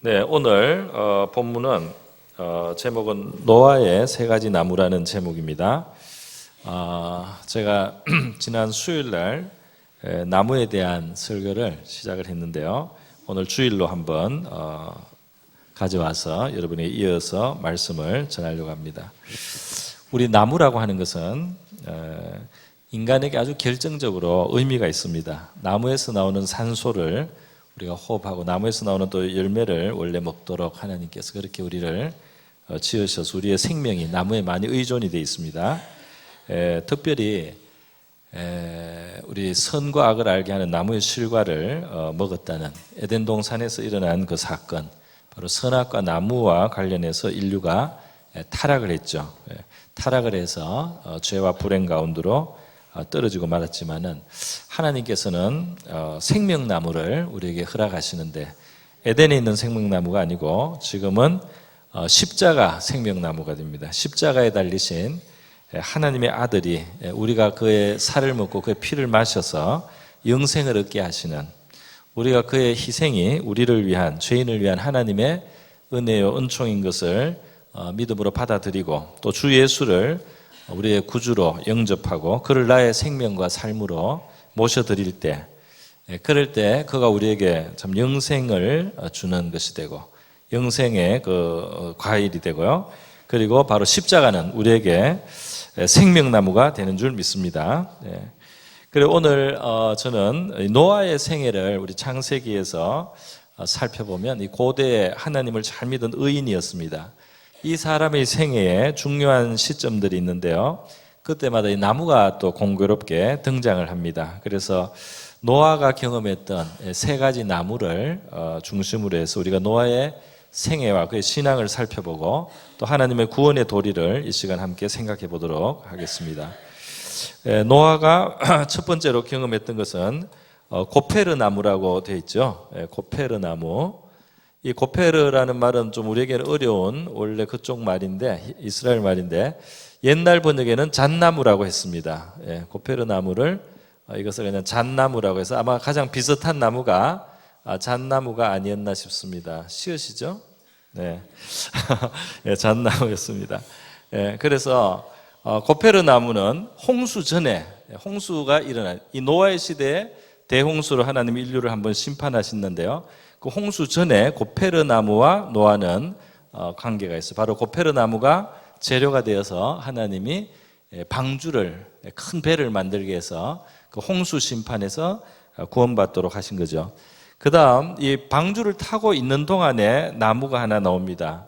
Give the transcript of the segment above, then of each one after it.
네, 오늘 본문은 제목은 노아의 세 가지 나무라는 제목입니다. 제가 지난 수요일 날 나무에 대한 설교를 시작을 했는데요. 오늘 주일로 한번 가져와서 여러분에게 이어서 말씀을 전하려고 합니다. 우리 나무라고 하는 것은 인간에게 아주 결정적으로 의미가 있습니다. 나무에서 나오는 산소를 우리가 호흡하고 나무에서 나오는 또 열매를 원래 먹도록 하나님께서 그렇게 우리를 지으셔서 우리의 생명이 나무에 많이 의존이 되어 있습니다. 특별히 우리 선과 악을 알게 하는 나무의 실과를 먹었다는 에덴 동산에서 일어난 그 사건, 바로 선악과 나무와 관련해서 인류가 타락을 했죠. 타락을 해서 죄와 불행 가운데로 떨어지고 말았지만은 하나님께서는 생명나무를 우리에게 허락하시는데 에덴에 있는 생명나무가 아니고 지금은 십자가 생명나무가 됩니다. 십자가에 달리신 하나님의 아들이 우리가 그의 살을 먹고 그의 피를 마셔서 영생을 얻게 하시는, 우리가 그의 희생이 우리를 위한, 죄인을 위한 하나님의 은혜요 은총인 것을 믿음으로 받아들이고 또 주 예수를 우리의 구주로 영접하고 그를 나의 생명과 삶으로 모셔드릴 때, 그럴 때 그가 우리에게 참 영생을 주는 것이 되고 영생의 그 과일이 되고요. 그리고 바로 십자가는 우리에게 생명나무가 되는 줄 믿습니다. 그리고 오늘 저는 노아의 생애를 우리 창세기에서 살펴보면 이 고대 하나님을 잘 믿은 의인이었습니다. 이 사람의 생애에 중요한 시점들이 있는데요. 그때마다 이 나무가 또 공교롭게 등장을 합니다. 그래서 노아가 경험했던 세 가지 나무를 중심으로 해서 우리가 노아의 생애와 그의 신앙을 살펴보고 또 하나님의 구원의 도리를 이 시간 함께 생각해 보도록 하겠습니다. 노아가 첫 번째로 경험했던 것은 고페르 나무라고 되어 있죠. 고페르 나무. 이 고페르라는 말은 좀 우리에게는 어려운 원래 그쪽 말인데, 이스라엘 말인데 옛날 번역에는 잣나무라고 했습니다. 고페르 나무를 이것을 그냥 잣나무라고 해서 아마 가장 비슷한 나무가 잣나무가 아니었나 싶습니다. 시으시죠? 네, 잣나무였습니다. 그래서 고페르 나무는 홍수 전에, 홍수가 일어난 이 노아의 시대에 대홍수로 하나님 인류를 한번 심판하셨는데요. 그 홍수 전에 고페르 나무와 노아는 관계가 있어요. 바로 고페르 나무가 재료가 되어서 하나님이 방주를, 큰 배를 만들게 해서 그 홍수 심판에서 구원받도록 하신 거죠. 그 다음 이 방주를 타고 있는 동안에 나무가 하나 나옵니다.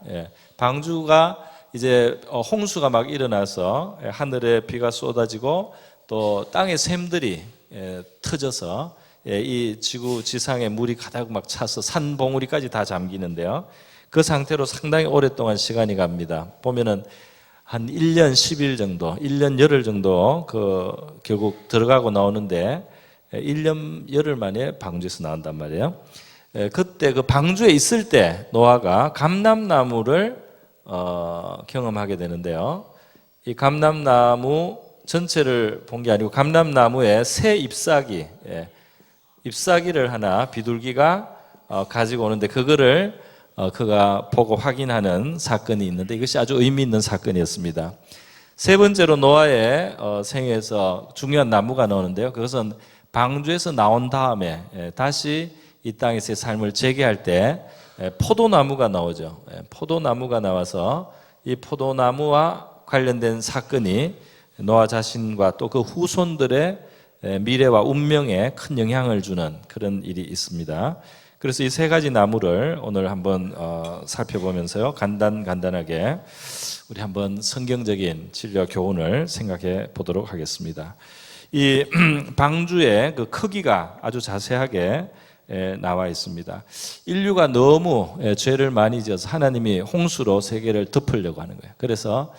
방주가 이제 홍수가 막 일어나서 하늘에 비가 쏟아지고 또 땅의 샘들이 터져서 이 지상에 물이 가득 막 차서 산 봉우리까지 다 잠기는데요. 그 상태로 상당히 오랫동안 시간이 갑니다. 보면은 한 1년 10일 정도, 1년 열흘 정도 결국 들어가고 나오는데 1년 열흘 만에 방주에서 나온단 말이에요. 그때 그 방주에 있을 때 노아가 감람나무를 경험하게 되는데요. 이 감람나무 전체를 본 게 아니고 감람나무에 새 잎사귀, 잎사귀를 하나 비둘기가 가지고 오는데 그거를 그가 보고 확인하는 사건이 있는데 이것이 아주 의미 있는 사건이었습니다. 세 번째로 노아의 생애에서 중요한 나무가 나오는데요. 그것은 방주에서 나온 다음에 다시 이 땅에서의 삶을 재개할 때 포도나무가 나오죠. 포도나무가 나와서 이 포도나무와 관련된 사건이 노아 자신과 또 그 후손들의 미래와 운명에 큰 영향을 주는 그런 일이 있습니다. 그래서 이 세 가지 나무를 오늘 한번 살펴보면서요, 간단하게 우리 한번 성경적인 진리와 교훈을 생각해 보도록 하겠습니다. 이 방주의 그 크기가 아주 자세하게 나와 있습니다. 인류가 너무 죄를 많이 지어서 하나님이 홍수로 세계를 덮으려고 하는 거예요. 그래서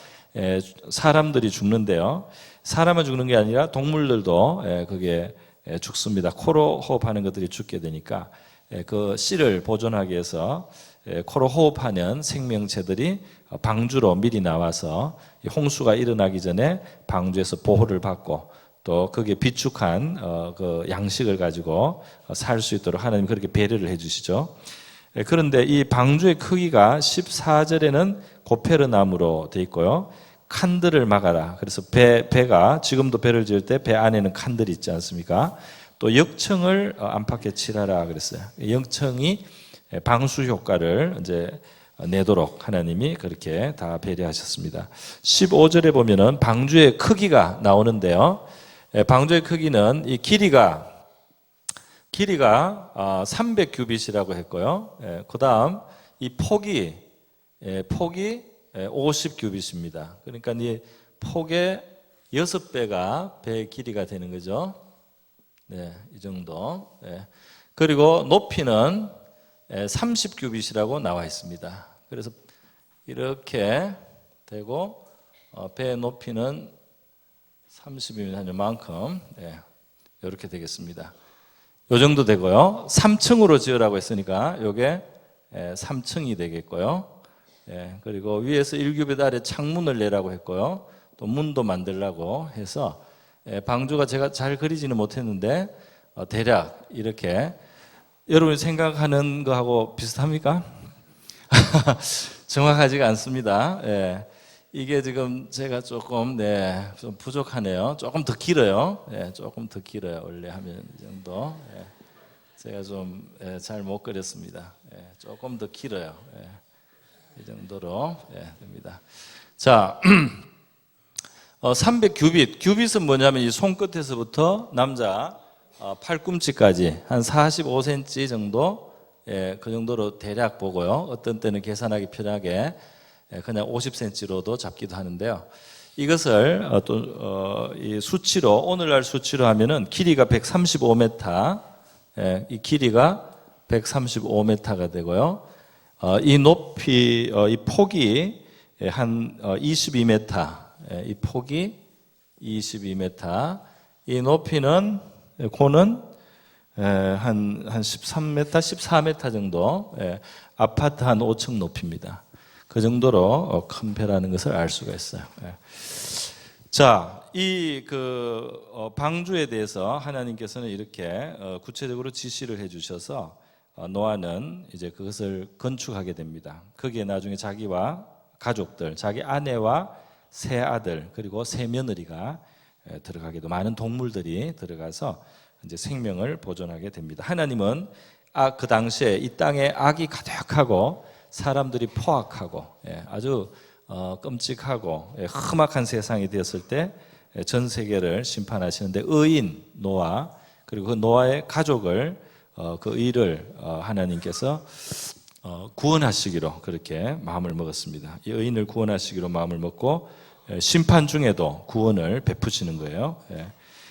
사람들이 죽는데요. 사람은 죽는 게 아니라 동물들도 그게 죽습니다. 코로 호흡하는 것들이 죽게 되니까 그 씨를 보존하기 위해서 코로 호흡하는 생명체들이 방주로 미리 나와서 홍수가 일어나기 전에 방주에서 보호를 받고 또 거기에 비축한 그 양식을 가지고 살 수 있도록 하나님 그렇게 배려를 해주시죠. 그런데 이 방주의 크기가 14절에는 고페르나무로 되어 있고요. 칸들을 막아라. 그래서 배가 지금도 배를 지을 때 배 안에는 칸들이 있지 않습니까? 또 역청을 안팎에 칠하라 그랬어요. 역청이 방수 효과를 이제 내도록 하나님이 그렇게 다 배려하셨습니다. 15절에 보면은 방주의 크기가 나오는데요. 방주의 크기는 이 길이가 300규빗이라고 했고요. 그다음 이 폭이 50규빗입니다. 그러니까 이 폭의 6배가 배의 길이가 되는 거죠. 네, 이 정도. 그리고 높이는 30규빗이라고 나와 있습니다. 그래서 이렇게 되고 배의 높이는 30이면 한 요만큼 이렇게 되겠습니다. 요 정도 되고요. 3층으로 지으라고 했으니까 요게 3층이 되겠고요. 그리고 위에서 1규빗 아래 창문을 내라고 했고요. 또 문도 만들라고 해서 방주가 제가 잘 그리지는 못했는데 대략 이렇게 여러분이 생각하는 거하고 비슷합니까? 정확하지가 않습니다. 이게 지금 제가 조금 좀 부족하네요. 조금 더 길어요. 조금 더 길어요. 원래 하면 이 정도. 제가 좀 잘 못 그렸습니다. 조금 더 길어요. 이 정도로 됩니다. 자, 300규빗. 규빗은 뭐냐면 이 손끝에서부터 남자 팔꿈치까지 한 45cm 정도, 그 정도로 대략 보고요. 어떤 때는 계산하기 편하게 그냥 50cm로도 잡기도 하는데요. 이것을 이 수치로, 오늘날 수치로 하면은 길이가 135m, 이 길이가 135m가 되고요. 이 높이, 이 폭이 한 22m, 이 폭이 22m, 이 높이는 고는 한 13m, 14m 정도, 아파트 한 5층 높이입니다. 그 정도로 큰 배라는 것을 알 수가 있어요. 자, 이 방주에 대해서 하나님께서는 이렇게 구체적으로 지시를 해주셔서 노아는 이제 그것을 건축하게 됩니다. 거기에 나중에 자기와 가족들, 자기 아내와 세 아들 그리고 세 며느리가 들어가게도 많은 동물들이 들어가서 이제 생명을 보존하게 됩니다. 하나님은 그 당시에 이 땅에 악이 가득하고 사람들이 포악하고 아주 끔찍하고 험악한 세상이 되었을 때 전 세계를 심판하시는데 의인 노아 그리고 그 노아의 가족을 그 의를 하나님께서 구원하시기로 그렇게 마음을 먹었습니다. 이 의인을 구원하시기로 마음을 먹고 심판 중에도 구원을 베푸시는 거예요.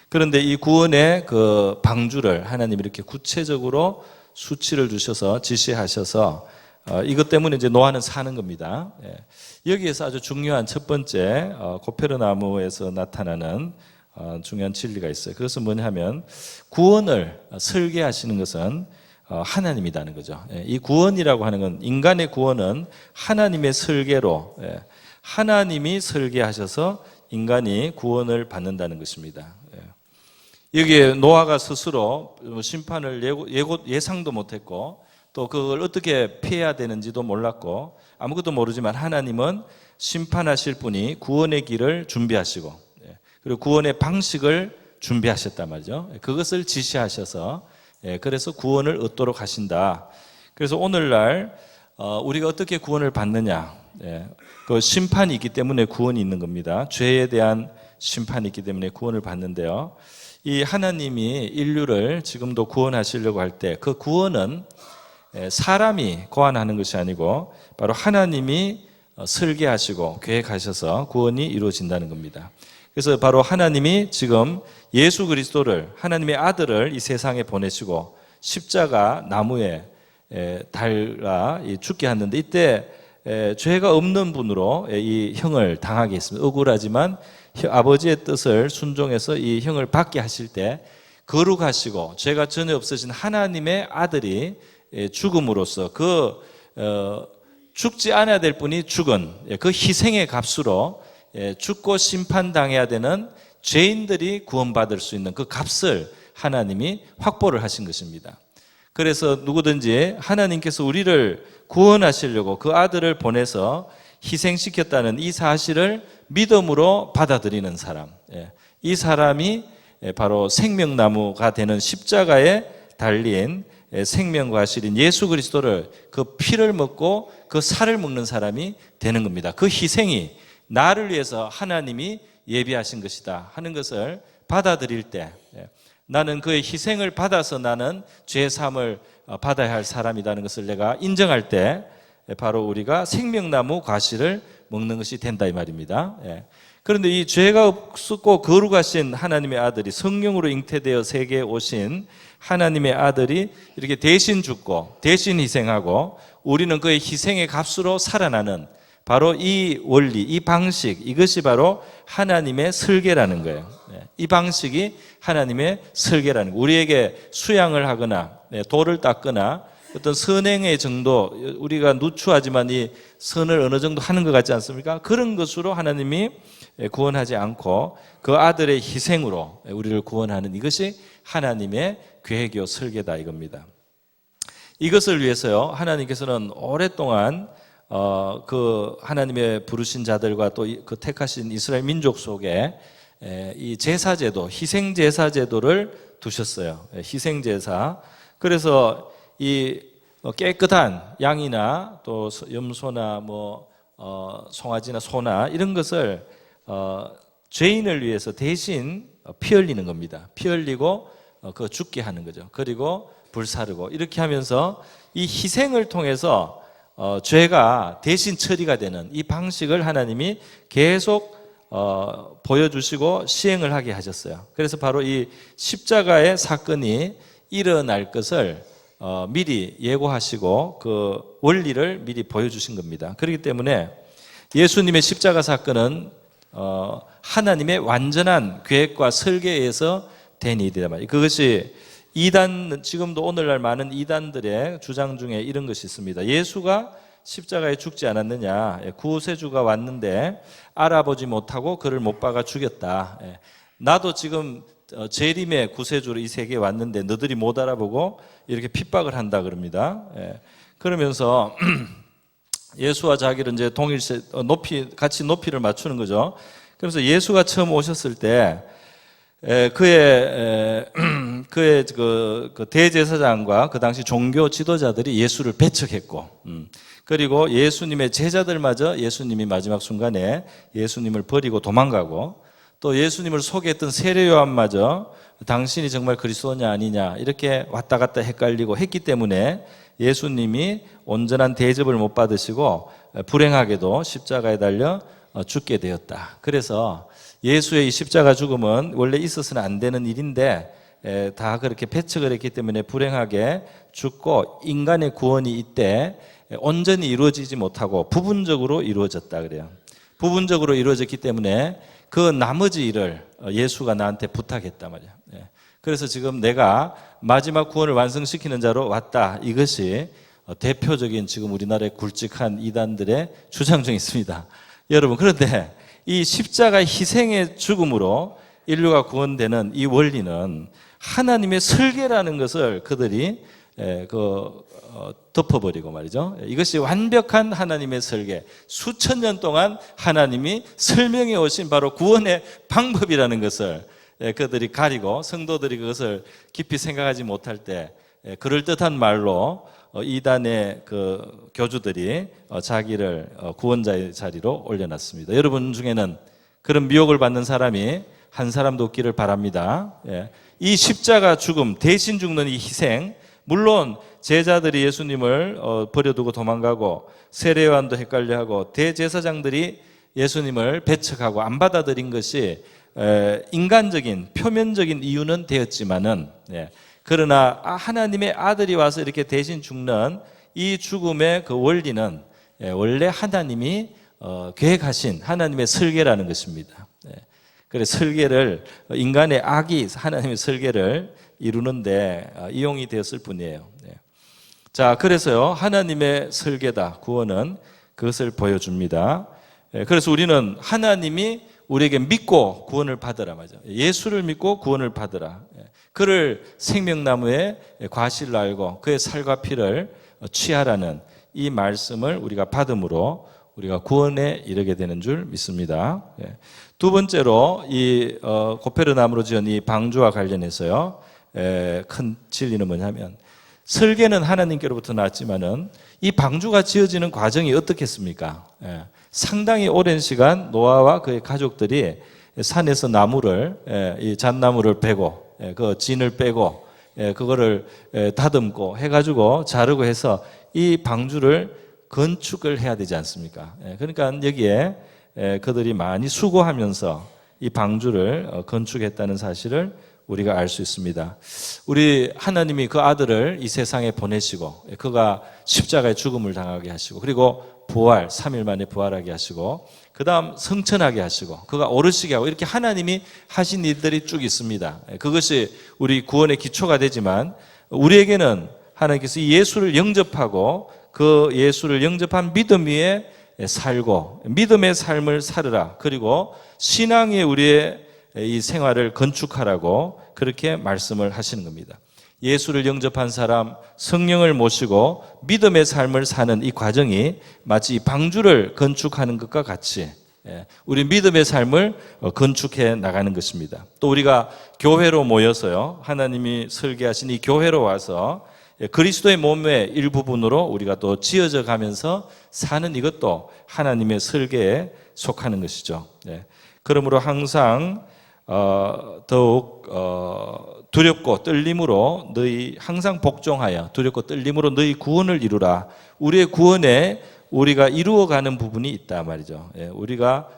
그런데 이 구원의 그 방주를 하나님이 이렇게 구체적으로 수치를 주셔서 지시하셔서 이것 때문에 이제 노아는 사는 겁니다. 여기에서 아주 중요한 첫 번째 고페르나무에서 나타나는 중요한 진리가 있어요. 그것은 뭐냐면 구원을 설계하시는 것은 하나님이라는 거죠. 이 구원이라고 하는 건 인간의 구원은 하나님의 설계로 하나님이 설계하셔서 인간이 구원을 받는다는 것입니다. 여기에 노아가 스스로 심판을 예상도 못했고 또 그걸 어떻게 피해야 되는지도 몰랐고 아무것도 모르지만 하나님은 심판하실 분이 구원의 길을 준비하시고 그리고 구원의 방식을 준비하셨단 말이죠. 그것을 지시하셔서 그래서 구원을 얻도록 하신다. 그래서 오늘날 우리가 어떻게 구원을 받느냐? 그 심판이 있기 때문에 구원이 있는 겁니다. 죄에 대한 심판이 있기 때문에 구원을 받는데요. 이 하나님이 인류를 지금도 구원하시려고 할 때 그 구원은 사람이 고안하는 것이 아니고 바로 하나님이 설계하시고 계획하셔서 구원이 이루어진다는 겁니다. 그래서 바로 하나님이 지금 예수 그리스도를 하나님의 아들을 이 세상에 보내시고 십자가 나무에 달아 죽게 하는데 이때 죄가 없는 분으로 이 형을 당하게 했습니다. 억울하지만 아버지의 뜻을 순종해서 이 형을 받게 하실 때 거룩하시고 죄가 전혀 없으신 하나님의 아들이 죽음으로써 죽지 않아야 될 분이 죽은 그 희생의 값으로 죽고 심판당해야 되는 죄인들이 구원받을 수 있는 그 값을 하나님이 확보를 하신 것입니다. 그래서 누구든지 하나님께서 우리를 구원하시려고 그 아들을 보내서 희생시켰다는 이 사실을 믿음으로 받아들이는 사람, 이 사람이 바로 생명나무가 되는 십자가에 달린 생명과 실인 예수 그리스도를, 그 피를 먹고 그 살을 먹는 사람이 되는 겁니다. 그 희생이 나를 위해서 하나님이 예비하신 것이다 하는 것을 받아들일 때, 나는 그의 희생을 받아서 나는 죄 사함을 받아야 할 사람이라는 것을 내가 인정할 때 바로 우리가 생명나무 과실을 먹는 것이 된다 이 말입니다. 그런데 이 죄가 없고 거룩하신 하나님의 아들이, 성령으로 잉태되어 세계에 오신 하나님의 아들이 이렇게 대신 죽고 대신 희생하고 우리는 그의 희생의 값으로 살아나는 바로 이 원리, 이 방식, 이것이 바로 하나님의 설계라는 거예요. 이 방식이 하나님의 설계라는 거예요. 우리에게 수양을 하거나 돌을 닦거나 어떤 선행의 정도, 우리가 누추하지만 이 선을 어느 정도 하는 것 같지 않습니까? 그런 것으로 하나님이 구원하지 않고 그 아들의 희생으로 우리를 구원하는 이것이 하나님의 계획이요 설계다 이겁니다. 이것을 위해서요, 하나님께서는 오랫동안 그 하나님의 부르신 자들과 또 그 택하신 이스라엘 민족 속에 이 제사제도, 희생제사제도를 두셨어요. 희생제사. 그래서 이 깨끗한 양이나 또 염소나 송아지나 소나 이런 것을 죄인을 위해서 대신 피 흘리는 겁니다. 피 흘리고 그 죽게 하는 거죠. 그리고 불사르고 이렇게 하면서 이 희생을 통해서 죄가 대신 처리가 되는 이 방식을 하나님이 계속 보여주시고 시행을 하게 하셨어요. 그래서 바로 이 십자가의 사건이 일어날 것을 미리 예고하시고 그 원리를 미리 보여주신 겁니다. 그렇기 때문에 예수님의 십자가 사건은 하나님의 완전한 계획과 설계에서 된 일이란 말이에요. 그것이 이단, 지금도 오늘날 많은 이단들의 주장 중에 이런 것이 있습니다. 예수가 십자가에 죽지 않았느냐, 구세주가 왔는데 알아보지 못하고 그를 못 박아 죽였다. 나도 지금 재림의 구세주로 이 세계에 왔는데 너들이 못 알아보고 이렇게 핍박을 한다 그럽니다. 그러면서 예수와 자기를 이제 동일시 같이 높이를 맞추는 거죠. 그래서 예수가 처음 오셨을 때 그의 그 대제사장과 그 당시 종교 지도자들이 예수를 배척했고, 그리고 예수님의 제자들마저 예수님이 마지막 순간에 예수님을 버리고 도망가고, 또 예수님을 소개했던 세례 요한마저 당신이 정말 그리스도냐 아니냐 이렇게 왔다 갔다 헷갈리고 했기 때문에 예수님이 온전한 대접을 못 받으시고 불행하게도 십자가에 달려 죽게 되었다. 그래서 예수의 이 십자가 죽음은 원래 있어서는 안 되는 일인데 다 그렇게 배척을 했기 때문에 불행하게 죽고 인간의 구원이 이때 온전히 이루어지지 못하고 부분적으로 이루어졌다 그래요. 부분적으로 이루어졌기 때문에 그 나머지 일을 예수가 나한테 부탁했단 말이야. 그래서 지금 내가 마지막 구원을 완성시키는 자로 왔다. 이것이 대표적인 지금 우리나라의 굵직한 이단들의 주장 중에 있습니다. 여러분, 그런데 이 십자가 희생의 죽음으로 인류가 구원되는 이 원리는 하나님의 설계라는 것을 그들이 덮어버리고 말이죠. 이것이 완벽한 하나님의 설계, 수천 년 동안 하나님이 설명해 오신 바로 구원의 방법이라는 것을 그들이 가리고 성도들이 그것을 깊이 생각하지 못할 때 그럴듯한 말로 이단의 그 교주들이 자기를 구원자의 자리로 올려놨습니다. 여러분 중에는 그런 미혹을 받는 사람이 한 사람도 없기를 바랍니다. 이 십자가 죽음, 대신 죽는 이 희생, 물론 제자들이 예수님을 버려두고 도망가고 세례요한도 헷갈려하고 대제사장들이 예수님을 배척하고 안 받아들인 것이 인간적인 표면적인 이유는 되었지만은, 그러나 하나님의 아들이 와서 이렇게 대신 죽는 이 죽음의 그 원리는 원래 하나님이 계획하신 하나님의 설계라는 것입니다. 그래서 설계를, 인간의 악이 하나님의 설계를 이루는데 이용이 되었을 뿐이에요. 자, 그래서요, 하나님의 설계다, 구원은 그것을 보여줍니다. 그래서 우리는 하나님이 우리에게 믿고 구원을 받으라 말이죠. 예수를 믿고 구원을 받으라. 그를 생명나무의 과실로 알고 그의 살과 피를 취하라는 이 말씀을 우리가 받음으로 우리가 구원에 이르게 되는 줄 믿습니다. 두 번째로 이 고페르나무로 지은 이 방주와 관련해서요, 큰 진리는 뭐냐면, 설계는 하나님께로부터 나왔지만은 이 방주가 지어지는 과정이 어떻겠습니까? 상당히 오랜 시간 노아와 그의 가족들이 산에서 나무를, 이 잣나무를 베고, 그 진을 빼고, 그거를 다듬고 해가지고 자르고 해서 이 방주를 건축을 해야 되지 않습니까? 그러니까 여기에 그들이 많이 수고하면서 이 방주를 건축했다는 사실을 우리가 알 수 있습니다. 우리 하나님이 그 아들을 이 세상에 보내시고 그가 십자가의 죽음을 당하게 하시고 그리고 부활 3일 만에 부활하게 하시고 그 다음 성천하게 하시고 그가 오르시게 하고 이렇게 하나님이 하신 일들이 쭉 있습니다. 그것이 우리 구원의 기초가 되지만 우리에게는 하나님께서 이 예수를 영접하고 그 예수를 영접한 믿음 위에 살고 믿음의 삶을 살으라. 그리고 신앙의 우리의 이 생활을 건축하라고 그렇게 말씀을 하시는 겁니다. 예수를 영접한 사람, 성령을 모시고 믿음의 삶을 사는 이 과정이 마치 이 방주를 건축하는 것과 같이 우리 믿음의 삶을 건축해 나가는 것입니다. 또 우리가 교회로 모여서요, 하나님이 설계하신 이 교회로 와서 그리스도의 몸의 일부분으로 우리가 또 지어져 가면서 사는 이것도 하나님의 설계에 속하는 것이죠. 그러므로 항상 더욱 두렵고 떨림으로 너희 항상 복종하여 두렵고 떨림으로 너희 구원을 이루라. 우리의 구원에 우리가 이루어가는 부분이 있다 말이죠. 우리가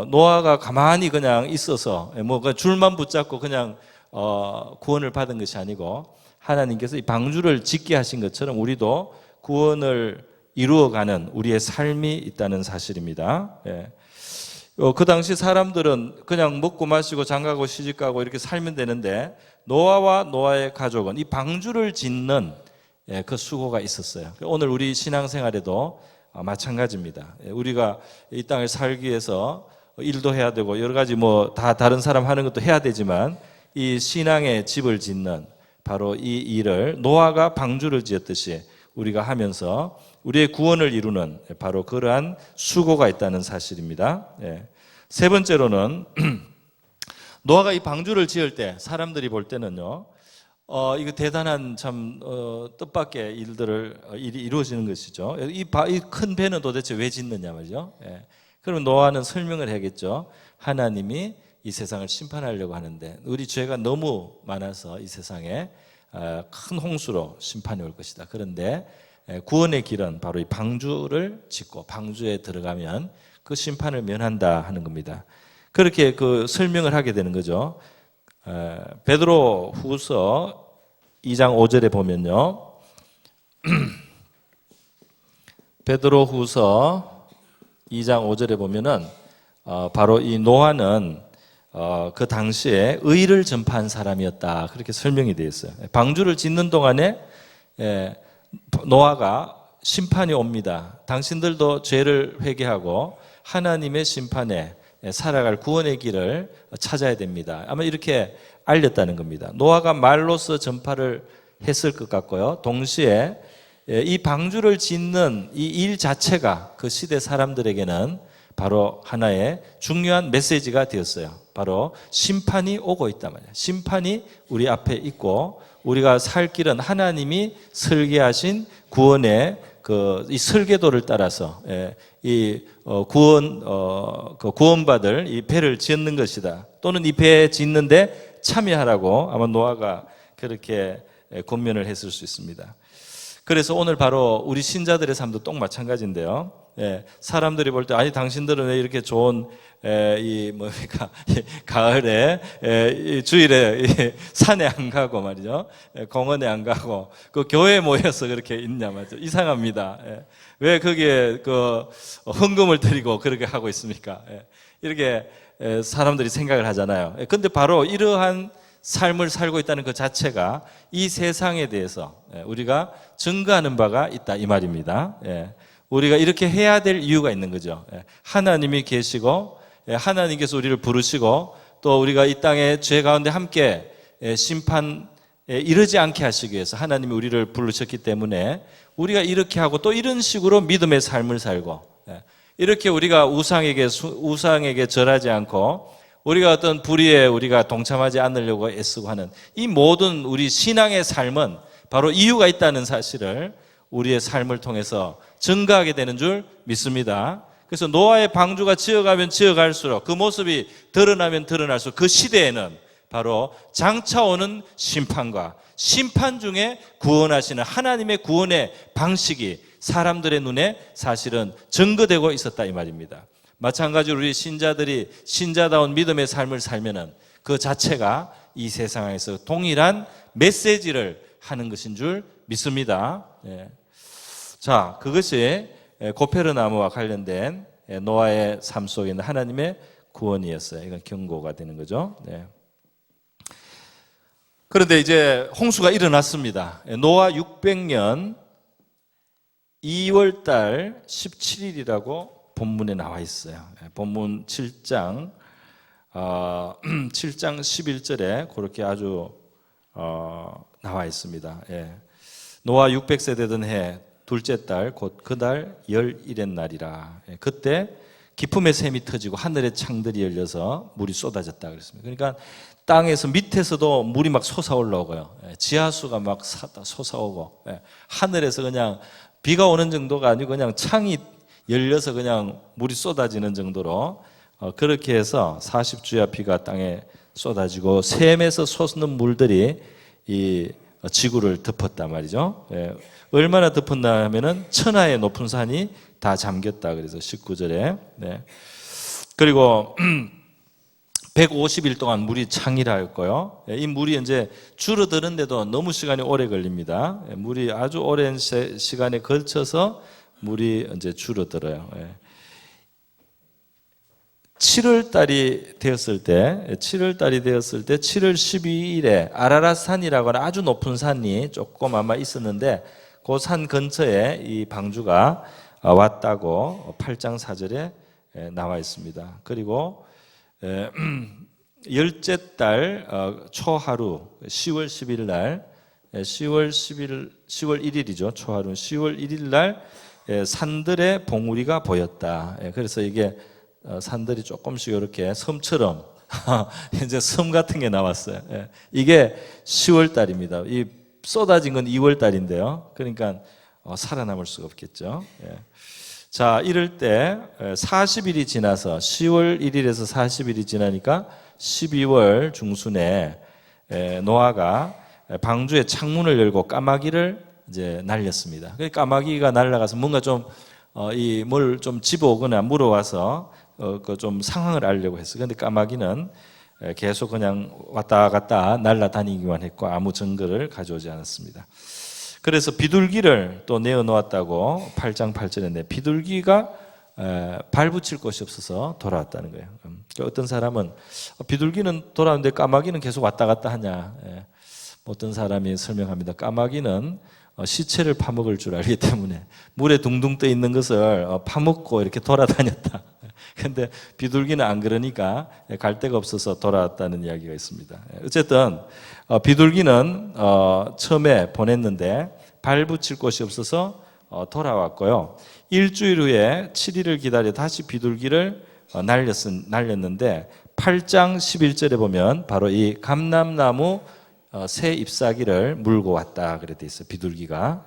노아가 가만히 그냥 있어서 뭐 줄만 붙잡고 그냥 구원을 받은 것이 아니고 하나님께서 이 방주를 짓게 하신 것처럼 우리도 구원을 이루어가는 우리의 삶이 있다는 사실입니다. 그 당시 사람들은 그냥 먹고 마시고 장가고 시집가고 이렇게 살면 되는데 노아와 노아의 가족은 이 방주를 짓는 그 수고가 있었어요. 오늘 우리 신앙생활에도 마찬가지입니다. 우리가 이 땅을 살기 위해서 일도 해야 되고 여러 가지 뭐 다 다른 사람 하는 것도 해야 되지만 이 신앙의 집을 짓는 바로 이 일을 노아가 방주를 지었듯이 우리가 하면서 우리의 구원을 이루는 바로 그러한 수고가 있다는 사실입니다. 세 번째로는 노아가 이 방주를 지을 때 사람들이 볼 때는요, 이거 대단한 참 뜻밖의 일이 이루어지는 것이죠. 이 큰 배는 도대체 왜 짓느냐 말이죠. 그러면 노아는 설명을 해야겠죠. 하나님이 이 세상을 심판하려고 하는데 우리 죄가 너무 많아서 이 세상에 큰 홍수로 심판이 올 것이다. 그런데 구원의 길은 바로 이 방주를 짓고 방주에 들어가면 그 심판을 면한다 하는 겁니다. 그렇게 그 설명을 하게 되는 거죠. 베드로 후서 2장 5절에 보면요. 베드로 후서 2장 5절에 보면은 바로 이 노아는 그 당시에 의를 전파한 사람이었다. 그렇게 설명이 되어 있어요. 방주를 짓는 동안에 노아가 심판이 옵니다. 당신들도 죄를 회개하고 하나님의 심판에 살아갈 구원의 길을 찾아야 됩니다. 아마 이렇게 알렸다는 겁니다. 노아가 말로써 전파를 했을 것 같고요. 동시에 이 방주를 짓는 이 일 자체가 그 시대 사람들에게는 바로 하나의 중요한 메시지가 되었어요. 바로 심판이 오고 있단 말이에요. 심판이 우리 앞에 있고 우리가 살 길은 하나님이 설계하신 구원의 이 설계도를 따라서 이 구원받을 이 배를 짓는 것이다. 또는 이 배 짓는데 참여하라고 아마 노아가 그렇게 권면을 했을 수 있습니다. 그래서 오늘 바로 우리 신자들의 삶도 똑 마찬가지인데요. 사람들이 볼 때 아니 당신들은 왜 이렇게 좋은 가을에 주일에 산에 안 가고 말이죠, 공원에 안 가고 그 교회에 모여서 그렇게 있냐 말이죠. 이상합니다. 왜 거기에 그 헌금을 드리고 그렇게 하고 있습니까? 이렇게 사람들이 생각을 하잖아요. 근데 바로 이러한 삶을 살고 있다는 그 자체가 이 세상에 대해서 우리가 증거하는 바가 있다 이 말입니다. 우리가 이렇게 해야 될 이유가 있는 거죠. 하나님이 계시고 하나님께서 우리를 부르시고 또 우리가 이 땅의 죄 가운데 함께 심판에 이르지 않게 하시기 위해서 하나님이 우리를 부르셨기 때문에 우리가 이렇게 하고 또 이런 식으로 믿음의 삶을 살고 이렇게 우리가 우상에게 절하지 않고 우리가 어떤 불의에 우리가 동참하지 않으려고 애쓰고 하는 이 모든 우리 신앙의 삶은 바로 이유가 있다는 사실을 우리의 삶을 통해서 증거하게 되는 줄 믿습니다. 그래서 노아의 방주가 지어가면 지어갈수록 그 모습이 드러나면 드러날수록 그 시대에는 바로 장차 오는 심판과 심판 중에 구원하시는 하나님의 구원의 방식이 사람들의 눈에 사실은 증거되고 있었다 이 말입니다. 마찬가지로 우리 신자들이 신자다운 믿음의 삶을 살면은 그 자체가 이 세상에서 동일한 메시지를 하는 것인 줄 믿습니다. 자, 그것이 고페르나무와 관련된 노아의 삶 속에 있는 하나님의 구원이었어요. 이건 경고가 되는 거죠. 그런데 이제 홍수가 일어났습니다. 노아 600년 2월 달 17일이라고 본문에 나와 있어요. 본문 7장 11절에 그렇게 아주 나와 있습니다. 노아 600세 되던 해 둘째 달 곧 그달 열일의 날이라. 그때 기품의 샘이 터지고 하늘의 창들이 열려서 물이 쏟아졌다 그랬습니다. 그러니까 땅에서 밑에서도 물이 막 솟아올라오고요. 지하수가 막 솟아오고 하늘에서 그냥 비가 오는 정도가 아니고 그냥 창이 열려서 그냥 물이 쏟아지는 정도로 그렇게 해서 40주야 비가 땅에 쏟아지고 샘에서 솟는 물들이 이 지구를 덮었단 말이죠. 얼마나 덮었나 하면은 천하의 높은 산이 다 잠겼다. 그래서 19절에. 그리고 150일 동안 물이 창이라였고요. 이 물이 이제 줄어드는데도 너무 시간이 오래 걸립니다. 물이 아주 오랜 시간에 걸쳐서 물이 이제 줄어들어요. 7월 달이 되었을 때 7월 12일에 아라랏산이라고 하는 아주 높은 산이 조금 아마 있었는데 그 산 근처에 이 방주가 왔다고 8장 4절에 나와 있습니다. 그리고 열째 달 초하루 10월 10일 날 10월 1일이죠. 초하루 10월 1일 날 산들의 봉우리가 보였다. 그래서 이게 산들이 조금씩 이렇게 섬처럼 이제 섬 같은 게 나왔어요. 이게 10월 달입니다. 이 쏟아진 건 2월 달인데요. 그러니까 살아남을 수가 없겠죠. 자, 이럴 때 40일이 지나서 10월 1일에서 40일이 지나니까 12월 중순에 노아가 방주의 창문을 열고 까마귀를 이제 날렸습니다. 그 까마귀가 날아가서 뭔가 좀 이 뭘 좀 집어오거나 물어와서 그 좀 상황을 알려고 했어요. 그런데 까마귀는 계속 그냥 왔다 갔다 날아다니기만 했고 아무 증거를 가져오지 않았습니다. 그래서 비둘기를 또 내어놓았다고 8장 8절에 비둘기가 발붙일 곳이 없어서 돌아왔다는 거예요. 어떤 사람은 비둘기는 돌아오는데 까마귀는 계속 왔다 갔다 하냐. 어떤 사람이 설명합니다. 까마귀는 시체를 파먹을 줄 알기 때문에 물에 둥둥 떠 있는 것을 파먹고 이렇게 돌아다녔다. 그런데 비둘기는 안 그러니까 갈 데가 없어서 돌아왔다는 이야기가 있습니다. 어쨌든 비둘기는 처음에 보냈는데 발 붙일 곳이 없어서 돌아왔고요. 일주일 후에 7일을 기다려 다시 비둘기를 날렸는데 8장 11절에 보면 바로 이 감람나무 새 잎사귀를 물고 왔다 그래 돼 있어요. 비둘기가.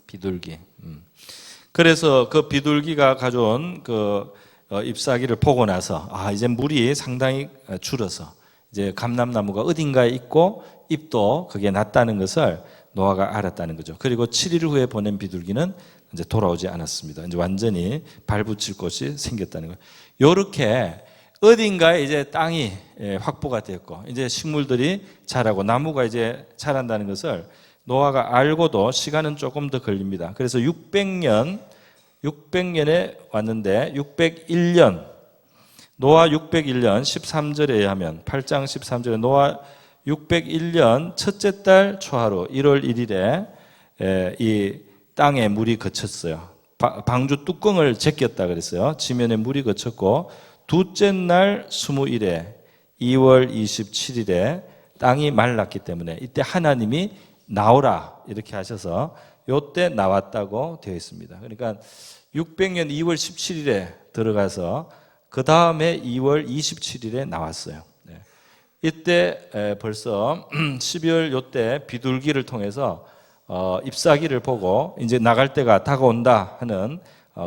비둘기. 그래서 그 비둘기가 가져온 그 잎사귀를 보고 나서 이제 물이 상당히 줄어서 이제 감람나무가 어딘가에 있고 잎도 그게 났다는 것을 노아가 알았다는 거죠. 그리고 7일 후에 보낸 비둘기는 이제 돌아오지 않았습니다. 이제 완전히 발붙일 곳이 생겼다는 거예요. 요렇게 어딘가에 이제 땅이 확보가 되었고 이제 식물들이 자라고 나무가 이제 자란다는 것을 노아가 알고도 시간은 조금 더 걸립니다. 그래서 600년에 왔는데 601년 노아 601년 13절에 의하면 8장 13절에 노아 601년 첫째 달 초하루 1월 1일에 이 땅에 물이 그쳤어요. 방주 뚜껑을 제꼈다 그랬어요. 지면에 물이 거쳤고 둘째 날 20일에 2월 27일에 땅이 말랐기 때문에 이때 하나님이 나오라 이렇게 하셔서 요때 나왔다고 되어 있습니다. 그러니까 600년 2월 17일에 들어가서 그 다음에 2월 27일에 나왔어요. 이때 벌써 12월 요때 비둘기를 통해서 잎사귀를 보고 이제 나갈 때가 다가온다 하는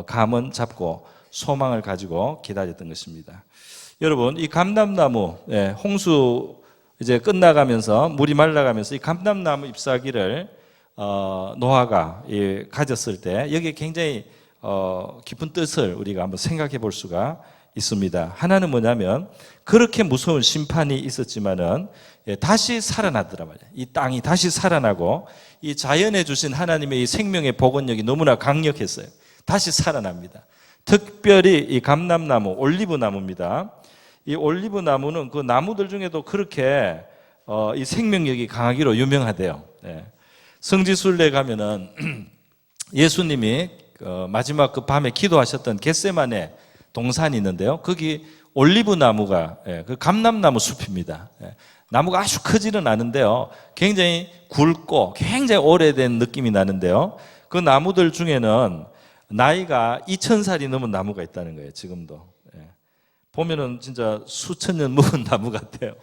감은 잡고 소망을 가지고 기다렸던 것입니다. 여러분, 이 감람나무 홍수 이제 끝나가면서 물이 말라가면서 이 감람나무 잎사귀를 노아가 가졌을 때 여기에 굉장히 깊은 뜻을 우리가 한번 생각해 볼 수가 있습니다. 하나는 뭐냐면 그렇게 무서운 심판이 있었지만은 다시 살아나더라 말이에요. 이 땅이 다시 살아나고 이 자연에 주신 하나님의 이 생명의 복원력이 너무나 강력했어요. 다시 살아납니다. 특별히 이 감람나무, 올리브나무입니다. 이 올리브나무는 그 나무들 중에도 그렇게 이 생명력이 강하기로 유명하대요. 성지순례 가면은 예수님이 마지막 그 밤에 기도하셨던 겟세마네 동산이 있는데요. 거기 올리브 나무가 그 감람나무 숲입니다. 나무가 아주 크지는 않은데요. 굉장히 굵고 굉장히 오래된 느낌이 나는데요. 그 나무들 중에는 나이가 2000살이 넘은 나무가 있다는 거예요. 지금도 보면은 진짜 수천 년 묵은 나무 같아요.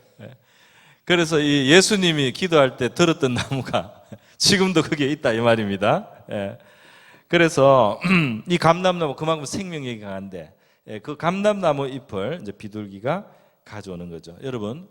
그래서 이 예수님이 기도할 때 들었던 나무가 지금도 거기에 있다 이 말입니다. 그래서 이 감람나무 그만큼 생명력이 강한데 그 감람나무 잎을 이제 비둘기가 가져오는 거죠. 여러분,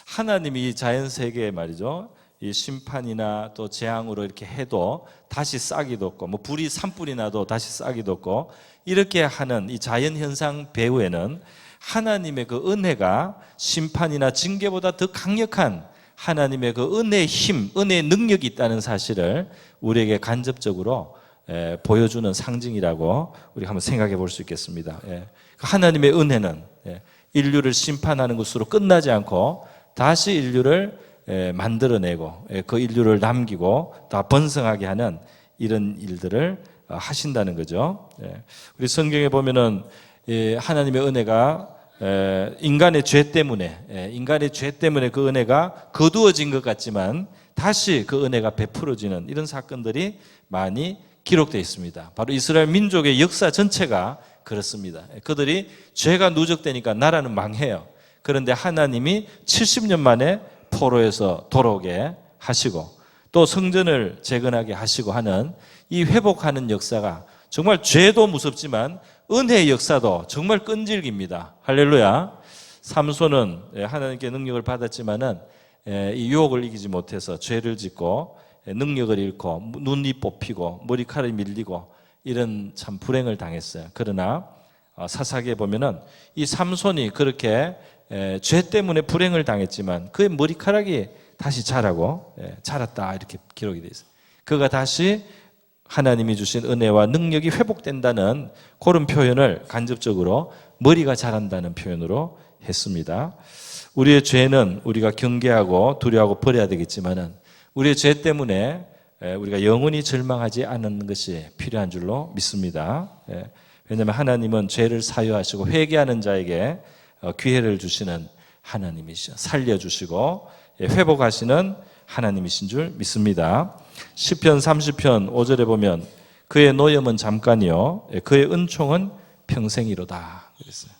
하나님이 이 자연 세계에 말이죠, 이 심판이나 또 재앙으로 이렇게 해도 다시 싹이 돋고 뭐 불이 산불이 나도 다시 싹이 돋고 이렇게 하는 이 자연 현상 배후에는 하나님의 그 은혜가 심판이나 징계보다 더 강력한 하나님의 그 은혜의 힘, 은혜의 능력이 있다는 사실을 우리에게 간접적으로 보여주는 상징이라고 우리가 한번 생각해 볼 수 있겠습니다. 하나님의 은혜는 인류를 심판하는 것으로 끝나지 않고 다시 인류를 만들어내고 그 인류를 남기고 다 번성하게 하는 이런 일들을 하신다는 거죠. 우리 성경에 보면은 하나님의 은혜가 인간의 죄 때문에 그 은혜가 거두어진 것 같지만 다시 그 은혜가 베풀어지는 이런 사건들이 많이 기록되어 있습니다. 바로 이스라엘 민족의 역사 전체가 그렇습니다. 그들이 죄가 누적되니까 나라는 망해요. 그런데 하나님이 70년 만에 포로에서 돌아오게 하시고 또 성전을 재건하게 하시고 하는 이 회복하는 역사가 정말 죄도 무섭지만 은혜의 역사도 정말 끈질깁니다. 할렐루야. 삼손은 하나님께 능력을 받았지만은 이 유혹을 이기지 못해서 죄를 짓고 능력을 잃고 눈이 뽑히고 머리카락이 밀리고 이런 참 불행을 당했어요. 그러나 사사기에 보면은 이 삼손이 그렇게 죄 때문에 불행을 당했지만 그의 머리카락이 다시 자라고 자랐다 이렇게 기록이 되어 있어요. 그가 다시 하나님이 주신 은혜와 능력이 회복된다는 그런 표현을 간접적으로 머리가 자란다는 표현으로 했습니다. 우리의 죄는 우리가 경계하고 두려워하고 버려야 되겠지만은 우리의 죄 때문에 우리가 영원히 절망하지 않는 것이 필요한 줄로 믿습니다. 왜냐하면 하나님은 죄를 사유하시고 회개하는 자에게 기회를 주시는 하나님이시죠. 살려주시고 회복하시는 하나님이신 줄 믿습니다. 시편 30편 5절에 보면 그의 노염은 잠깐이요 그의 은총은 평생이로다 그랬어요.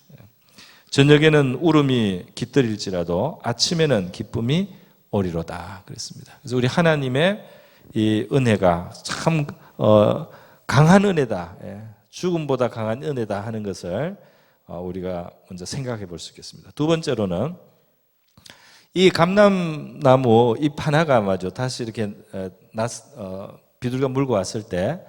저녁에는 울음이 깃들일지라도 아침에는 기쁨이 오리로다 그랬습니다. 그래서 우리 하나님의 이 은혜가 참 강한 은혜다, 죽음보다 강한 은혜다 하는 것을 우리가 먼저 생각해 볼 수 있겠습니다. 두 번째로는 이 감람나무 잎 하나가 맞아 다시 이렇게 비둘기가 물고 왔을 때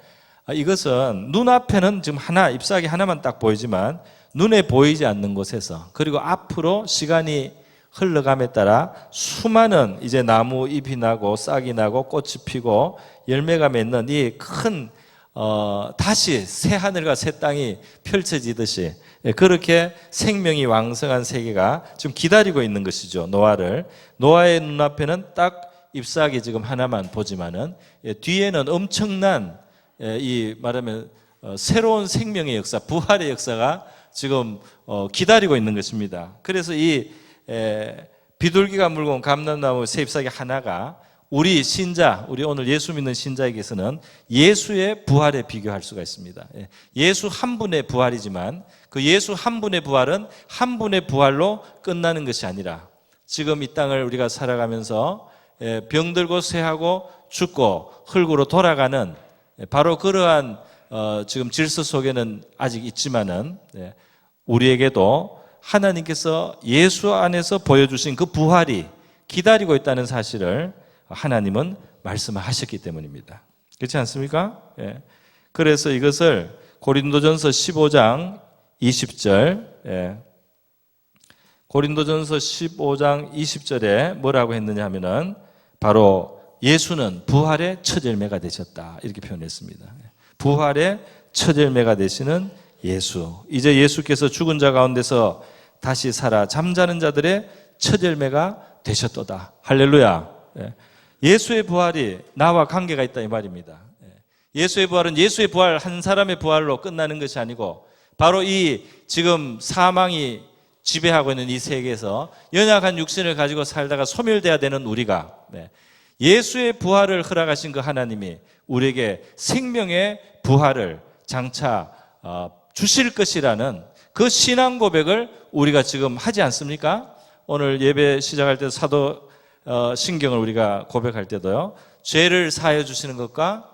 이것은 눈앞에는 지금 하나 잎사귀 하나만 딱 보이지만 눈에 보이지 않는 곳에서 그리고 앞으로 시간이 흘러감에 따라 수많은 이제 나무 잎이 나고 싹이 나고 꽃이 피고 열매가 맺는 이 큰 다시 새 하늘과 새 땅이 펼쳐지듯이 그렇게 생명이 왕성한 세계가 지금 기다리고 있는 것이죠. 노아의 눈앞에는 딱 잎사귀 지금 하나만 보지만은 뒤에는 엄청난 이 말하면 새로운 생명의 역사, 부활의 역사가 지금 기다리고 있는 것입니다. 그래서 이 비둘기가 물고 온 감람나무 새 잎사귀 하나가 우리 신자, 우리 오늘 예수 믿는 신자에게서는 예수의 부활에 비교할 수가 있습니다. 예수 한 분의 부활이지만 그 예수 한 분의 부활은 한 분의 부활로 끝나는 것이 아니라 지금 이 땅을 우리가 살아가면서 병들고 쇠하고 죽고 흙으로 돌아가는 바로 그러한 지금 질서 속에는 아직 있지만은 우리에게도 하나님께서 예수 안에서 보여주신 그 부활이 기다리고 있다는 사실을 하나님은 말씀하셨기 때문입니다. 그렇지 않습니까? 그래서 이것을 고린도전서 15장 20절, 고린도전서 15장 20절에 뭐라고 했느냐 하면은 바로 예수는 부활의 첫 열매가 되셨다, 이렇게 표현했습니다. 부활의 첫 열매가 되시는 예수, 이제 예수께서 죽은 자 가운데서 다시 살아 잠자는 자들의 첫 열매가 되셨도다. 할렐루야. 예수의 부활이 나와 관계가 있다, 이 말입니다. 예수의 부활은 예수의 부활, 한 사람의 부활로 끝나는 것이 아니고 바로 이 지금 사망이 지배하고 있는 이 세계에서 연약한 육신을 가지고 살다가 소멸돼야 되는 우리가 예수의 부활을 허락하신 그 하나님이 우리에게 생명의 부활을 장차 주실 것이라는 그 신앙 고백을 우리가 지금 하지 않습니까? 오늘 예배 시작할 때 사도 신경을 우리가 고백할 때도요, 죄를 사하여 주시는 것과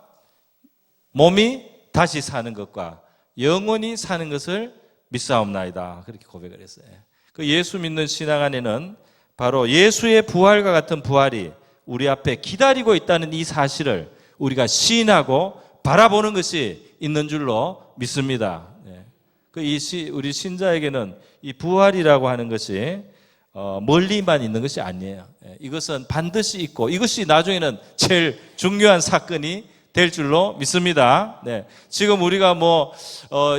몸이 다시 사는 것과 영원히 사는 것을 믿사옵나이다, 그렇게 고백을 했어요. 그 예수 믿는 신앙 안에는 바로 예수의 부활과 같은 부활이 우리 앞에 기다리고 있다는 이 사실을 우리가 시인하고 바라보는 것이 있는 줄로 믿습니다. 우리 신자에게는 이 부활이라고 하는 것이 멀리만 있는 것이 아니에요. 이것은 반드시 있고 이것이 나중에는 제일 중요한 사건이 될 줄로 믿습니다. 지금 우리가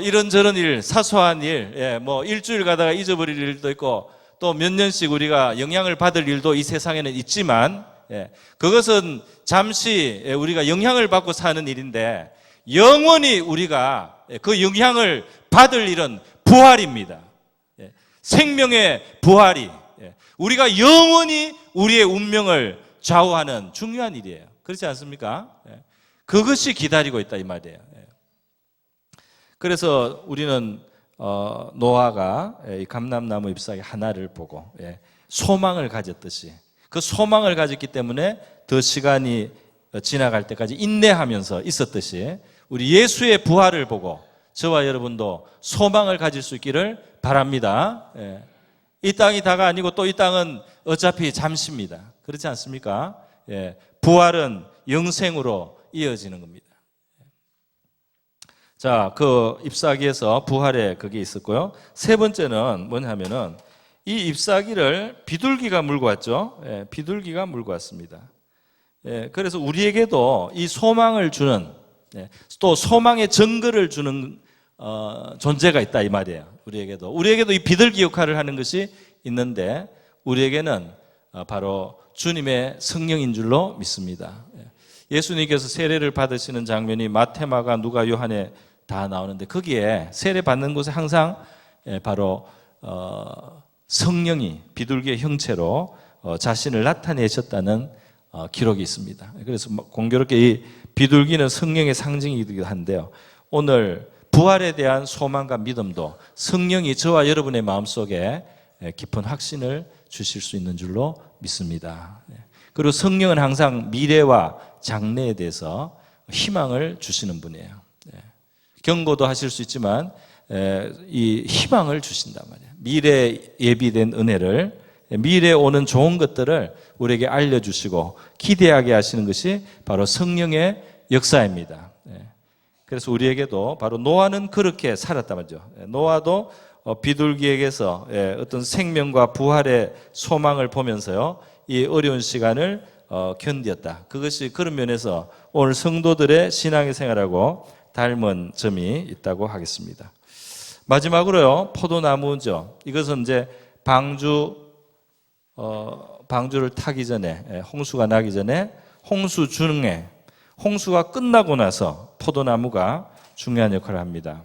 이런저런 일, 사소한 일, 일주일 가다가 잊어버릴 일도 있고 또 몇 년씩 우리가 영향을 받을 일도 이 세상에는 있지만 그것은 잠시 우리가 영향을 받고 사는 일인데 영원히 우리가 그 영향을 받을 일은 부활입니다. 생명의 부활이 우리가 영원히 우리의 운명을 좌우하는 중요한 일이에요. 그렇지 않습니까? 그것이 기다리고 있다, 이 말이에요. 그래서 우리는 노아가 이 감람나무 잎사귀 하나를 보고 소망을 가졌듯이 그 소망을 가졌기 때문에 더 시간이 지나갈 때까지 인내하면서 있었듯이 우리 예수의 부활을 보고 저와 여러분도 소망을 가질 수 있기를 바랍니다. 이 땅이 다가 아니고 또 이 땅은 어차피 잠시입니다. 그렇지 않습니까? 부활은 영생으로 이어지는 겁니다. 자, 그 잎사귀에서 부활의 그게 있었고요. 세 번째는 뭐냐면은 이 잎사귀를 비둘기가 물고 왔죠. 비둘기가 물고 왔습니다. 그래서 우리에게도 이 소망을 주는, 또 소망의 증거를 주는 존재가 있다, 이 말이에요. 우리에게도 이 비둘기 역할을 하는 것이 있는데 우리에게는 바로 주님의 성령인 줄로 믿습니다. 예수님께서 세례를 받으시는 장면이 마태마가 누가 요한에 다 나오는데 거기에 세례 받는 곳에 항상 바로 성령이 비둘기의 형체로 자신을 나타내셨다는 기록이 있습니다. 그래서 공교롭게 이 비둘기는 성령의 상징이기도 한데요, 오늘 부활에 대한 소망과 믿음도 성령이 저와 여러분의 마음속에 깊은 확신을 주실 수 있는 줄로 믿습니다. 그리고 성령은 항상 미래와 장래에 대해서 희망을 주시는 분이에요. 경고도 하실 수 있지만 이 희망을 주신단 말이에요. 미래에 예비된 은혜를, 미래에 오는 좋은 것들을 우리에게 알려주시고 기대하게 하시는 것이 바로 성령의 역사입니다. 그래서 우리에게도 바로 노아는 그렇게 살았단 말이죠. 노아도 비둘기에게서 어떤 생명과 부활의 소망을 보면서요, 이 어려운 시간을 견디었다. 그것이 그런 면에서 오늘 성도들의 신앙의 생활하고 닮은 점이 있다고 하겠습니다. 마지막으로요, 포도나무죠. 이것은 이제 방주를 타기 전에, 홍수가 나기 전에 홍수 중에, 홍수가 끝나고 나서 포도나무가 중요한 역할을 합니다.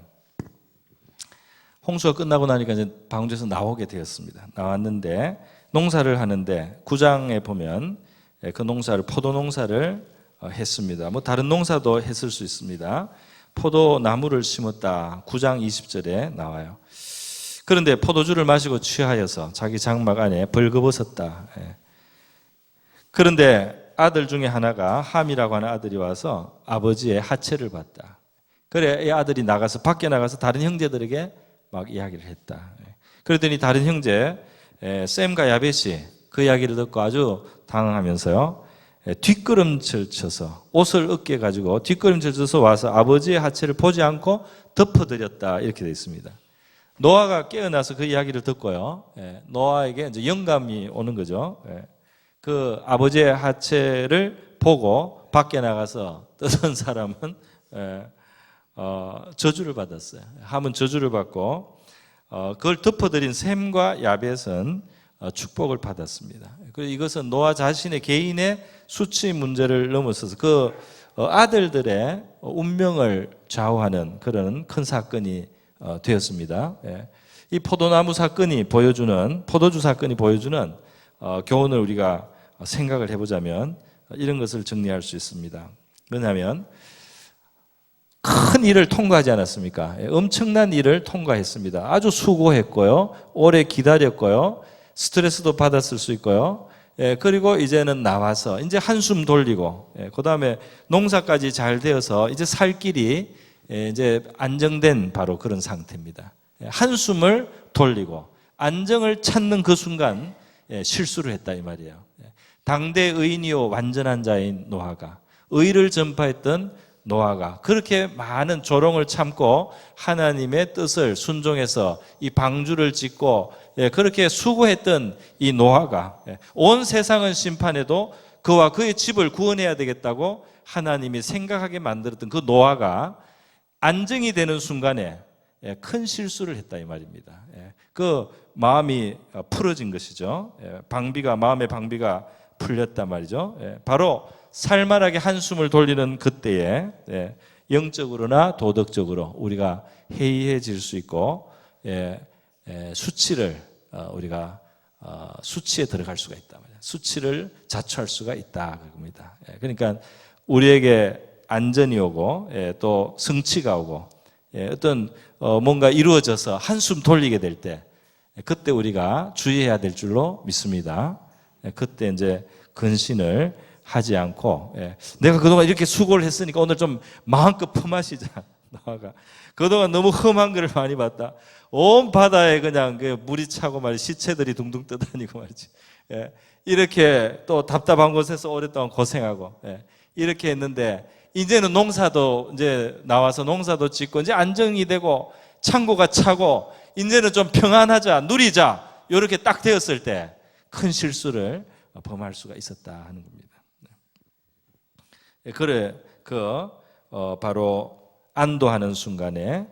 홍수가 끝나고 나니까 이제 방주에서 나오게 되었습니다. 나왔는데 농사를 하는데 9장에 보면 그 농사를 포도 농사를 했습니다. 뭐 다른 농사도 했을 수 있습니다. 포도나무를 심었다. 9장 20절에 나와요. 그런데 포도주를 마시고 취하여서 자기 장막 안에 벌거벗었다. 그런데 아들 중에 하나가 함이라고 하는 아들이 와서 아버지의 하체를 봤다. 그래 이 아들이 나가서 밖에 나가서 다른 형제들에게 막 이야기를 했다. 그랬더니 다른 형제 셈과 야벳이 그 이야기를 듣고 아주 당황하면서요. 뒷걸음질 쳐서 옷을 어깨에 가지고 뒷걸음질 쳐서 와서 아버지의 하체를 보지 않고 덮어드렸다. 이렇게 되어 있습니다. 노아가 깨어나서 그 이야기를 듣고요. 노아에게 이제 영감이 오는 거죠. 그 아버지의 하체를 보고 밖에 나가서 떠든 사람은 저주를 받았어요. 함은 저주를 받고 그걸 덮어드린 셈과 야벳은 축복을 받았습니다. 그리고 이것은 노아 자신의 개인의 수치 문제를 넘어서서 그 아들들의 운명을 좌우하는 그런 큰 사건이 되었습니다. 이 포도나무 사건이 보여주는 포도주 사건이 보여주는 교훈을 우리가 생각을 해보자면 이런 것을 정리할 수 있습니다. 왜냐하면 큰 일을 통과하지 않았습니까? 엄청난 일을 통과했습니다. 아주 수고했고요, 오래 기다렸고요, 스트레스도 받았을 수 있고요. 그리고 이제는 나와서 이제 한숨 돌리고, 그 다음에 농사까지 잘 되어서 이제 살 길이 이제 안정된 바로 그런 상태입니다. 한숨을 돌리고 안정을 찾는 그 순간 실수를 했다 이 말이에요. 당대 의인이요 완전한 자인 노아가, 의를 전파했던 노아가 그렇게 많은 조롱을 참고 하나님의 뜻을 순종해서 이 방주를 짓고 그렇게 수고했던 이 노아가 온 세상은 심판해도 그와 그의 집을 구원해야 되겠다고 하나님이 생각하게 만들었던 그 노아가 안정이 되는 순간에 큰 실수를 했다 이 말입니다. 그 마음이 풀어진 것이죠. 마음의 방비가 풀렸단 말이죠. 바로 살만하게 한숨을 돌리는 그때에 영적으로나 도덕적으로 우리가 해이해질 수 있고 수치를 우리가 수치에 들어갈 수가 있다 말이에요. 수치를 자초할 수가 있다 그겁니다. 그러니까 우리에게 안전이 오고 또 성취가 오고 어떤 뭔가 이루어져서 한숨 돌리게 될 때 그때 우리가 주의해야 될 줄로 믿습니다. 그때 이제 근신을 하지 않고 내가 그동안 이렇게 수고를 했으니까 오늘 좀 마음껏 품마시자. 노아가 그동안 너무 험한 것을 많이 봤다. 온 바다에 그냥 물이 차고 말이지 시체들이 둥둥 떠다니고 말이지. 이렇게 또 답답한 곳에서 오랫동안 고생하고 이렇게 했는데 이제는 농사도 이제 나와서 농사도 짓고 이제 안정이 되고 창고가 차고 이제는 좀 평안하자 누리자 이렇게 딱 되었을 때 큰 실수를 범할 수가 있었다 하는 겁니다. 그래 바로 안도하는 순간에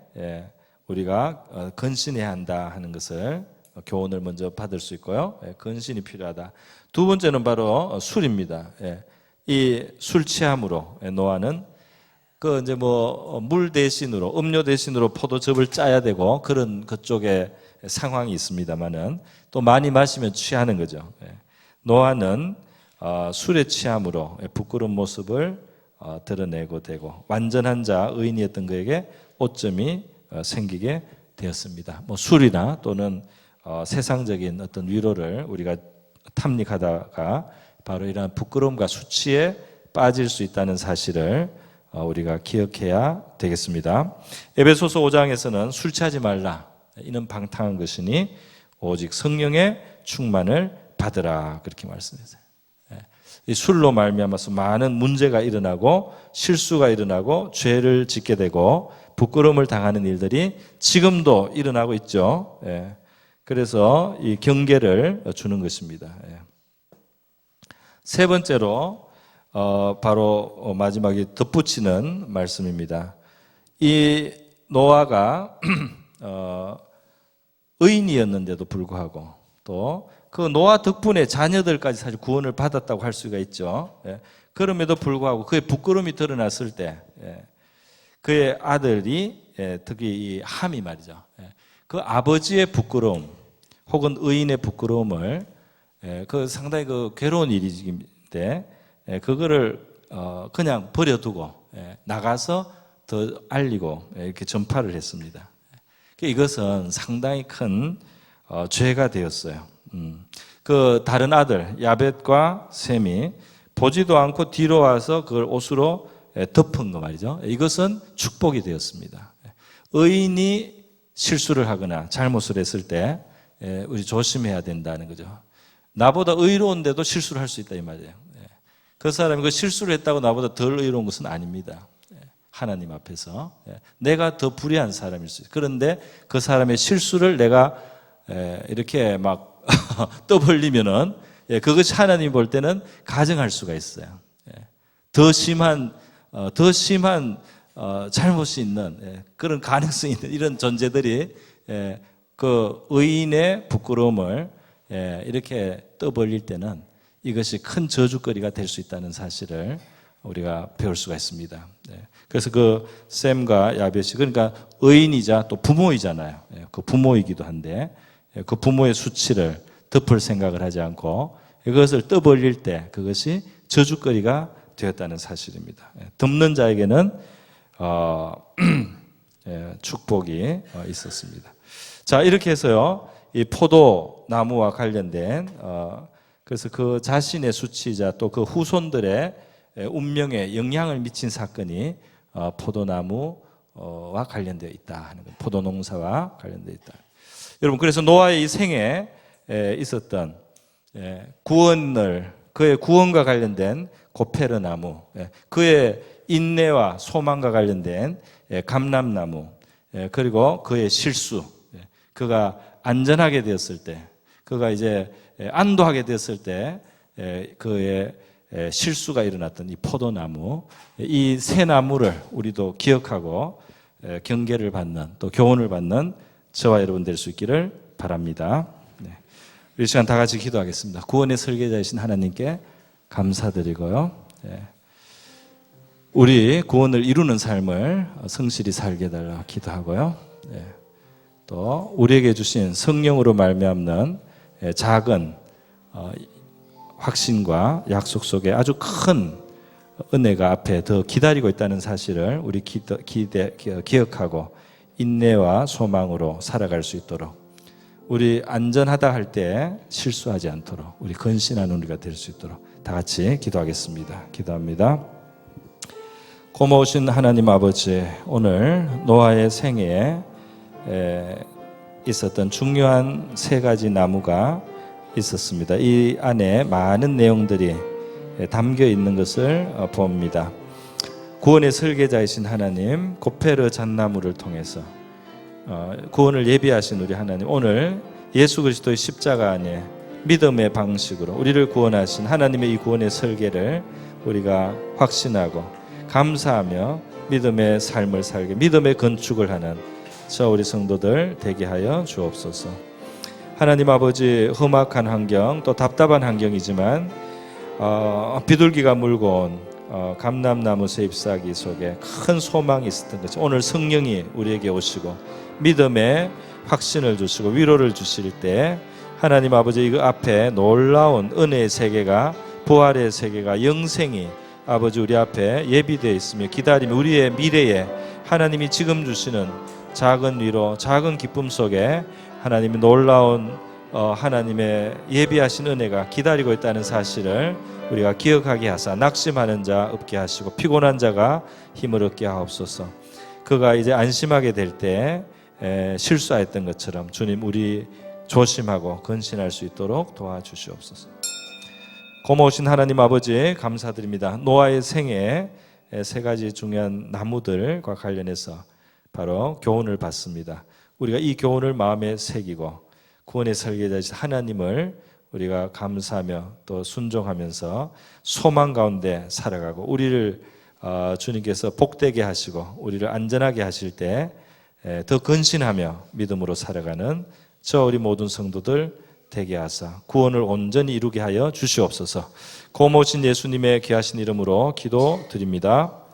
우리가 근신해야 한다 하는 것을 교훈을 먼저 받을 수 있고요. 근신이 필요하다. 두 번째는 바로 술입니다. 이 술 취함으로 노아는 그 이제 물 대신으로 음료 대신으로 포도즙을 짜야 되고 그런 그쪽에 상황이 있습니다만은 또 많이 마시면 취하는 거죠. 노아는 술에 취함으로 부끄러운 모습을 드러내고 되고 완전한 자 의인이었던 그에게 오점이 생기게 되었습니다. 술이나 또는 세상적인 어떤 위로를 우리가 탐닉하다가 바로 이러한 부끄러움과 수치에 빠질 수 있다는 사실을 우리가 기억해야 되겠습니다. 에베소서 5장에서는 술 취하지 말라. 이는 방탕한 것이니 오직 성령의 충만을 받으라. 그렇게 말씀하세요. 이 술로 말미암아서 많은 문제가 일어나고 실수가 일어나고 죄를 짓게 되고 부끄러움을 당하는 일들이 지금도 일어나고 있죠. 그래서 이 경계를 주는 것입니다. 세 번째로 바로 마지막에 덧붙이는 말씀입니다. 이 노아가 의인이었는데도 불구하고 또 그 노아 덕분에 자녀들까지 사실 구원을 받았다고 할 수가 있죠. 그럼에도 불구하고 그의 부끄러움이 드러났을 때 그의 아들이 특히 이 함이 말이죠. 그 아버지의 부끄러움 혹은 의인의 부끄러움을 그 상당히 그 괴로운 일인데 그거를 그냥 버려두고 나가서 더 알리고 이렇게 전파를 했습니다. 이것은 상당히 큰 죄가 되었어요. 그 다른 아들 야벳과 셈이 보지도 않고 뒤로 와서 그걸 옷으로 덮은 거 말이죠. 이것은 축복이 되었습니다. 의인이 실수를 하거나 잘못을 했을 때 우리 조심해야 된다는 거죠. 나보다 의로운데도 실수를 할 수 있다 이 말이에요. 그 사람이 그 실수를 했다고 나보다 덜 의로운 것은 아닙니다. 하나님 앞에서 내가 더 불의한 사람일 수 있어요. 그런데 그 사람의 실수를 내가 이렇게 막 떠벌리면은 그것이 하나님 볼 때는 가정할 수가 있어요. 더 심한 잘못이 있는 그런 가능성이 있는 이런 존재들이 그 의인의 부끄러움을 이렇게 떠벌릴 때는 이것이 큰 저주거리가 될 수 있다는 사실을 우리가 배울 수가 있습니다. 그래서 그 셈과 야벳이 그러니까 의인이자 또 부모이잖아요. 그 부모이기도 한데 그 부모의 수치를 덮을 생각을 하지 않고 이것을 떠벌릴 때 그것이 저주거리가 되었다는 사실입니다. 덮는 자에게는 축복이 있었습니다. 자, 이렇게 해서요, 이 포도나무와 관련된 그래서 그 자신의 수치자 또 그 후손들의 운명에 영향을 미친 사건이 포도나무와 관련되어 있다 하는 거예요. 포도농사와 관련되어 있다. 여러분, 그래서 노아의 이 생에 있었던 그의 구원과 관련된 고페르나무, 그의 인내와 소망과 관련된 감람나무, 그리고 그의 실수, 그가 안전하게 되었을 때, 그가 이제 안도하게 되었을 때 그의 실수가 일어났던 이 포도나무, 이 세 나무를 우리도 기억하고 경계를 받는 또 교훈을 받는 저와 여러분 될 수 있기를 바랍니다. 이 시간 다 같이 기도하겠습니다. 구원의 설계자이신 하나님께 감사드리고요. 우리 구원을 이루는 삶을 성실히 살게 해달라 기도하고요. 또 우리에게 주신 성령으로 말미암는 작은 확신과 약속 속에 아주 큰 은혜가 앞에 더 기다리고 있다는 사실을 우리 기억하고 인내와 소망으로 살아갈 수 있도록 우리 안전하다 할 때 실수하지 않도록 우리 건신하는 우리가 될 수 있도록 다 같이 기도하겠습니다. 기도합니다. 고마우신 하나님 아버지, 오늘 노아의 생애에 있었던 중요한 세 가지 나무가 있었습니다. 이 안에 많은 내용들이 담겨 있는 것을 봅니다. 구원의 설계자이신 하나님, 고페르 잣나무를 통해서 구원을 예비하신 우리 하나님, 오늘 예수 그리스도의 십자가 안에 믿음의 방식으로 우리를 구원하신 하나님의 이 구원의 설계를 우리가 확신하고 감사하며 믿음의 삶을 살게, 믿음의 건축을 하는 저 우리 성도들 되게 하여 주옵소서. 하나님 아버지, 험악한 환경 또 답답한 환경이지만 비둘기가 물고 온 감람나무 새 잎사귀 속에 큰 소망이 있었던 거죠. 오늘 성령이 우리에게 오시고 믿음의 확신을 주시고 위로를 주실 때 하나님 아버지, 그 앞에 놀라운 은혜의 세계가, 부활의 세계가, 영생이 아버지 우리 앞에 예비되어 있으며 기다리며 우리의 미래에 하나님이 지금 주시는 작은 위로, 작은 기쁨 속에 하나님의 놀라운 하나님의 예비하신 은혜가 기다리고 있다는 사실을 우리가 기억하게 하사 낙심하는 자 없게 하시고 피곤한 자가 힘을 얻게 하옵소서. 그가 이제 안심하게 될 때 실수했던 것처럼 주님 우리 조심하고 건신할 수 있도록 도와주시옵소서. 고마우신 하나님 아버지 감사드립니다. 노아의 생애 세 가지 중요한 나무들과 관련해서 바로 교훈을 받습니다. 우리가 이 교훈을 마음에 새기고 구원의 설계자이신 하나님을 우리가 감사하며 또 순종하면서 소망 가운데 살아가고 우리를 주님께서 복되게 하시고 우리를 안전하게 하실 때 더 근신하며 믿음으로 살아가는 저 우리 모든 성도들 되게 하사 구원을 온전히 이루게 하여 주시옵소서. 고모신 예수님의 귀하신 이름으로 기도드립니다.